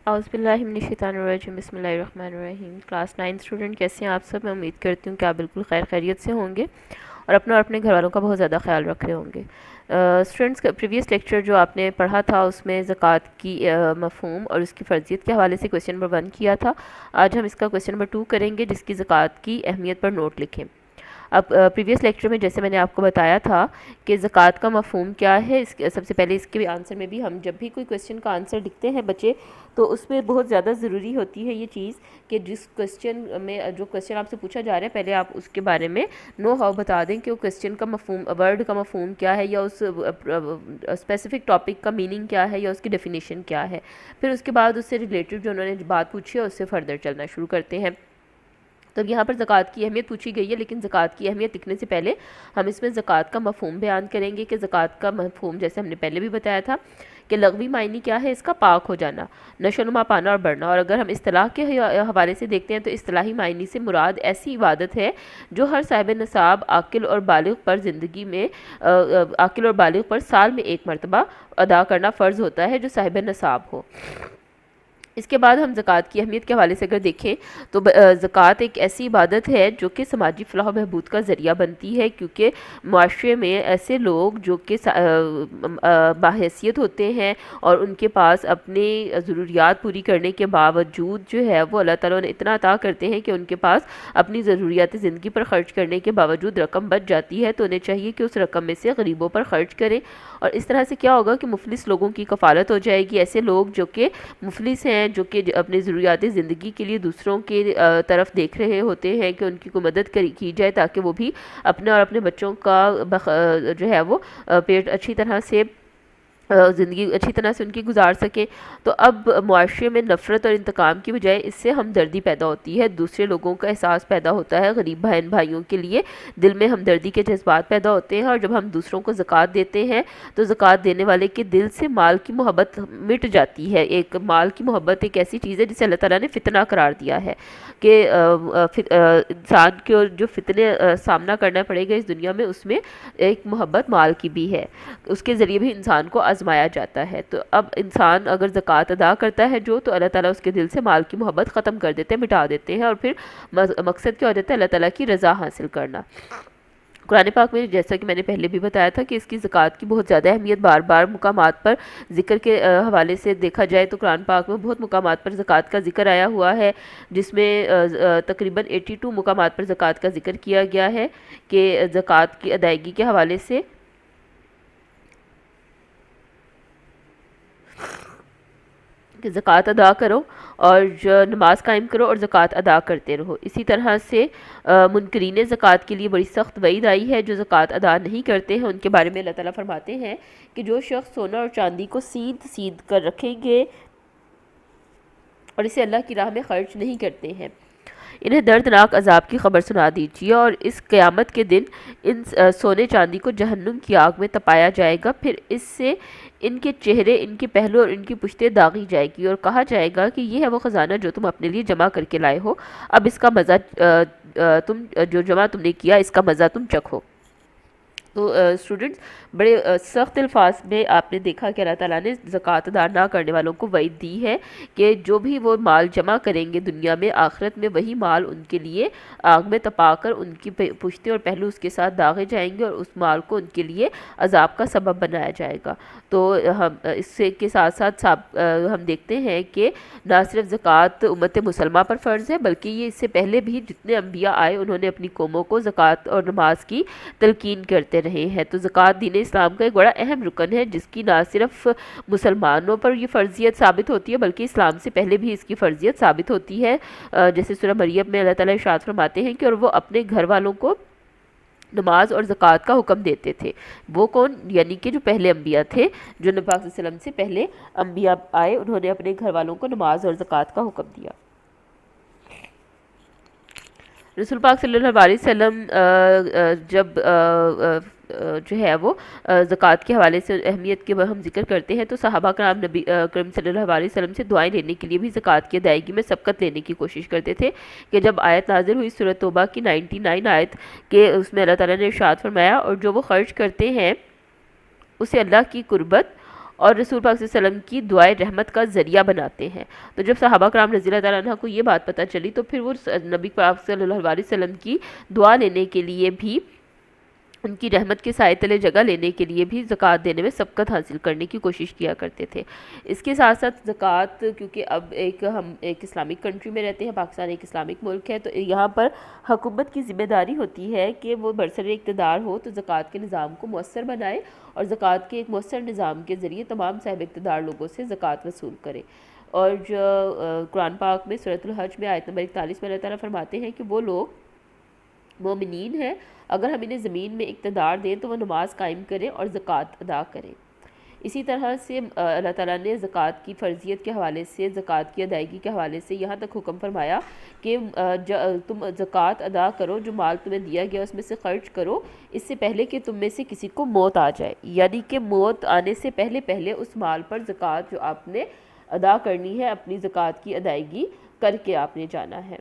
اعوذ باللہ من الشیطان الرجیم، بسم اللہ الرحمن الرحیم۔ کلاس 9 اسٹوڈنٹ کیسے ہیں آپ سب؟ میں امید کرتی ہوں کہ آپ بالکل خیر خیریت سے ہوں گے اور اپنے گھر والوں کا بہت زیادہ خیال رکھ رہے ہوں گے۔ اسٹوڈنٹس کا پریویس لیکچر جو آپ نے پڑھا تھا اس میں زکوٰۃ کی مفہوم اور اس کی فرضیت کے حوالے سے کویسچن نمبر 1 کیا تھا۔ آج ہم اس کا کویسچن نمبر 2 کریں گے، جس کی زکوٰۃ کی اہمیت پر نوٹ لکھیں۔ اب پریویس لیکچر میں جیسے میں نے آپ کو بتایا تھا کہ زکوٰۃ کا مفہوم کیا ہے، سب سے پہلے اس کے آنسر میں بھی ہم جب بھی کوئی کویسچن کا آنسر لکھتے ہیں بچے، تو اس میں بہت زیادہ ضروری ہوتی ہے یہ چیز کہ جس کویسچن میں جو کویسچن آپ سے پوچھا جا رہا ہے پہلے آپ اس کے بارے میں نو ہاؤ بتا دیں کہ وہ کویسچن کا مفہوم، ورڈ کا مفہوم کیا ہے، یا اس اسپیسیفک ٹاپک کا میننگ کیا ہے، یا اس کی ڈیفینیشن کیا ہے۔ پھر اس کے بعد اس سے ریلیٹڈ جو انہوں نے بات پوچھی ہے اس سے فردر چلنا شروع کرتے ہیں۔ تو یہاں پر زکوٰۃ کی اہمیت پوچھی گئی ہے، لیکن زکوٰۃ کی اہمیت لکھنے سے پہلے ہم اس میں زکوٰۃ کا مفہوم بیان کریں گے کہ زکوٰۃ کا مفہوم جیسے ہم نے پہلے بھی بتایا تھا کہ لغوی معنی کیا ہے، اس کا پاک ہو جانا، نشو و نما پانا اور بڑھنا۔ اور اگر ہم اصطلاح کے حوالے سے دیکھتے ہیں تو اصطلاحی معنی سے مراد ایسی عبادت ہے جو ہر صاحب نصاب عاقل اور بالغ پر زندگی میں عاقل اور بالغ پر سال میں ایک مرتبہ ادا کرنا فرض ہوتا ہے جو صاحب نصاب ہو۔ اس کے بعد ہم زکوٰۃ کی اہمیت کے حوالے سے اگر دیکھیں تو زکوٰۃ ایک ایسی عبادت ہے جو کہ سماجی فلاح و بہبود کا ذریعہ بنتی ہے، کیونکہ معاشرے میں ایسے لوگ جو کہ باحیثیت ہوتے ہیں اور ان کے پاس اپنی ضروریات پوری کرنے کے باوجود جو ہے وہ اللہ تعالیٰ نے اتنا عطا کرتے ہیں کہ ان کے پاس اپنی ضروریات زندگی پر خرچ کرنے کے باوجود رقم بچ جاتی ہے، تو انہیں چاہیے کہ اس رقم میں سے غریبوں پر خرچ کریں۔ اور اس طرح سے کیا ہوگا کہ مفلس لوگوں کی کفالت ہو جائے گی۔ ایسے لوگ جو کہ مفلس ہیں، جو کہ اپنی ضروریات زندگی کے لیے دوسروں کے طرف دیکھ رہے ہوتے ہیں کہ ان کی کوئی مدد کی جائے تاکہ وہ بھی اپنے اور اپنے بچوں کا جو ہے وہ پیٹ اچھی طرح سے زندگی اچھی طرح سے ان کی گزار سکیں۔ تو اب معاشرے میں نفرت اور انتقام کی بجائے اس سے ہمدردی پیدا ہوتی ہے، دوسرے لوگوں کا احساس پیدا ہوتا ہے، غریب بہن بھائیوں کے لیے دل میں ہمدردی کے جذبات پیدا ہوتے ہیں۔ اور جب ہم دوسروں کو زکوٰۃ دیتے ہیں تو زکوٰۃ دینے والے کے دل سے مال کی محبت مٹ جاتی ہے۔ ایک مال کی محبت ایک ایسی چیز ہے جسے اللہ تعالیٰ نے فتنہ قرار دیا ہے کہ انسان کو جو فتنے سامنا کرنا پڑے گا اس دنیا میں، اس میں ایک محبت مال کی بھی ہے، اس کے ذریعے بھی انسان کو آزمایا جاتا ہے۔ تو اب انسان اگر زکوٰۃ ادا کرتا ہے تو اللہ تعالیٰ اس کے دل سے مال کی محبت ختم کر دیتے ہیں، مٹا دیتے ہیں، اور پھر مقصد کیا ہو جاتا ہے؟ اللہ تعالیٰ کی رضا حاصل کرنا۔ قرآن پاک میں جیسا کہ میں نے پہلے بھی بتایا تھا کہ اس کی زکوٰۃ کی بہت زیادہ اہمیت بار بار مقامات پر ذکر کے حوالے سے دیکھا جائے تو قرآن پاک میں بہت مقامات پر زکوٰۃ کا ذکر آیا ہوا ہے، جس میں تقریباً 82 مقامات پر زکوٰۃ کا ذکر کیا گیا ہے کہ زکوٰۃ کی ادائیگی کے حوالے سے کہ زکوٰۃ ادا کرو اور نماز قائم کرو اور زکوٰۃ ادا کرتے رہو۔ اسی طرح سے منکرین زکوٰۃ کے لیے بڑی سخت وعید آئی ہے، جو زکوٰۃ ادا نہیں کرتے ہیں ان کے بارے میں اللہ تعالیٰ فرماتے ہیں کہ جو شخص سونا اور چاندی کو سید کر رکھیں گے اور اسے اللہ کی راہ میں خرچ نہیں کرتے ہیں، انہیں دردناک عذاب کی خبر سنا دیجیے، اور اس قیامت کے دن ان سونے چاندی کو جہنم کی آگ میں تپایا جائے گا، پھر اس سے ان کے چہرے، ان کے پہلو اور ان کی پشتیں داغی جائے گی، اور کہا جائے گا کہ یہ ہے وہ خزانہ جو تم اپنے لیے جمع کر کے لائے ہو، اب اس کا مزہ جو جمع تم نے کیا اس کا مزہ تم چکھو۔ تو اسٹوڈنٹس بڑے سخت الفاظ میں آپ نے دیکھا کہ اللہ تعالیٰ نے زکوٰۃ ادا نہ کرنے والوں کو وعید دی ہے کہ جو بھی وہ مال جمع کریں گے دنیا میں، آخرت میں وہی مال ان کے لیے آگ میں تپا کر ان کی پشتیں اور پہلو اس کے ساتھ داغے جائیں گے، اور اس مال کو ان کے لیے عذاب کا سبب بنایا جائے گا۔ تو ہم اس سے کے ساتھ ساتھ ہم دیکھتے ہیں کہ نہ صرف زکوٰۃ امت مسلمہ پر فرض ہے، بلکہ یہ اس سے پہلے بھی جتنے انبیاء آئے انہوں نے اپنی قوموں کو زکوٰۃ اور نماز کی تلقین کرتے رہے ہیں۔ تو زکوٰۃ دین اسلام کا ایک بڑا اہم رکن ہے، جس کی نہ صرف مسلمانوں پر یہ فرضیت ثابت ہوتی ہے بلکہ اسلام سے پہلے بھی اس کی فرضیت ثابت ہوتی ہے۔ جیسے سورہ مریم میں اللہ تعالیٰ ارشاد فرماتے ہیں کہ اور وہ اپنے گھر والوں کو نماز اور زکوٰۃ کا حکم دیتے تھے۔ وہ کون؟ یعنی کہ جو پہلے انبیاء تھے، جو نبی پاک صلی اللہ علیہ وسلم سے پہلے انبیاء آئے، انہوں نے اپنے گھر والوں کو نماز اور زکوٰۃ کا حکم دیا۔ رسول پاک صلی اللہ علیہ وسلم جب جو ہے وہ زکوٰۃ کے حوالے سے اہمیت کے ہم ذکر کرتے ہیں تو صحابہ کرام نبی کریم صلی اللہ علیہ وسلم سے دعائیں لینے کے لیے بھی زکوٰۃ کی ادائیگی میں سبقت لینے کی کوشش کرتے تھے، کہ جب آیت نازل ہوئی سورۃ توبہ کی 99 آیت کہ اس میں اللہ تعالیٰ نے ارشاد فرمایا اور جو وہ خرچ کرتے ہیں اسے اللہ کی قربت اور رسول پاک صلی اللہ علیہ وسلم کی دعائے رحمت کا ذریعہ بناتے ہیں۔ تو جب صحابہ کرام رضی اللہ تعالیٰ عنہ کو یہ بات پتہ چلی تو پھر وہ نبی پاک صلی اللہ علیہ وسلم کی دعا لینے کے لیے بھی، ان کی رحمت کے سائے تلے جگہ لینے کے لیے بھی زکوٰۃ دینے میں سبقت حاصل کرنے کی کوشش کیا کرتے تھے۔ اس کے ساتھ ساتھ زکوٰۃ، کیونکہ اب ہم ایک اسلامک کنٹری میں رہتے ہیں، پاکستان ایک اسلامک ملک ہے، تو یہاں پر حکومت کی ذمہ داری ہوتی ہے کہ وہ برسر اقتدار ہو تو زکوٰۃ کے نظام کو مؤثر بنائے اور زکوٰۃ کے ایک مؤثر نظام کے ذریعے تمام صاحب اقتدار لوگوں سے زکوٰۃ وصول کرے۔ اور جو قرآن پاک میں سورۃ الحج میں آیت نمبر 41 میں اللہ تعالیٰ فرماتے ہیں کہ وہ لوگ مومنین ہیں، اگر ہم انہیں زمین میں اقتدار دیں تو وہ نماز قائم کریں اور زکوٰۃ ادا کریں۔ اسی طرح سے اللہ تعالیٰ نے زکوٰۃ کی فرضیت کے حوالے سے، زکوٰۃ کی ادائیگی کے حوالے سے یہاں تک حکم فرمایا کہ تم زکوٰۃ ادا کرو، جو مال تمہیں دیا گیا اس میں سے خرچ کرو، اس سے پہلے کہ تم میں سے کسی کو موت آ جائے، یعنی کہ موت آنے سے پہلے اس مال پر زکوٰۃ جو آپ نے ادا کرنی ہے، اپنی زکوٰۃ کی ادائیگی کر کے آپ نے جانا ہے۔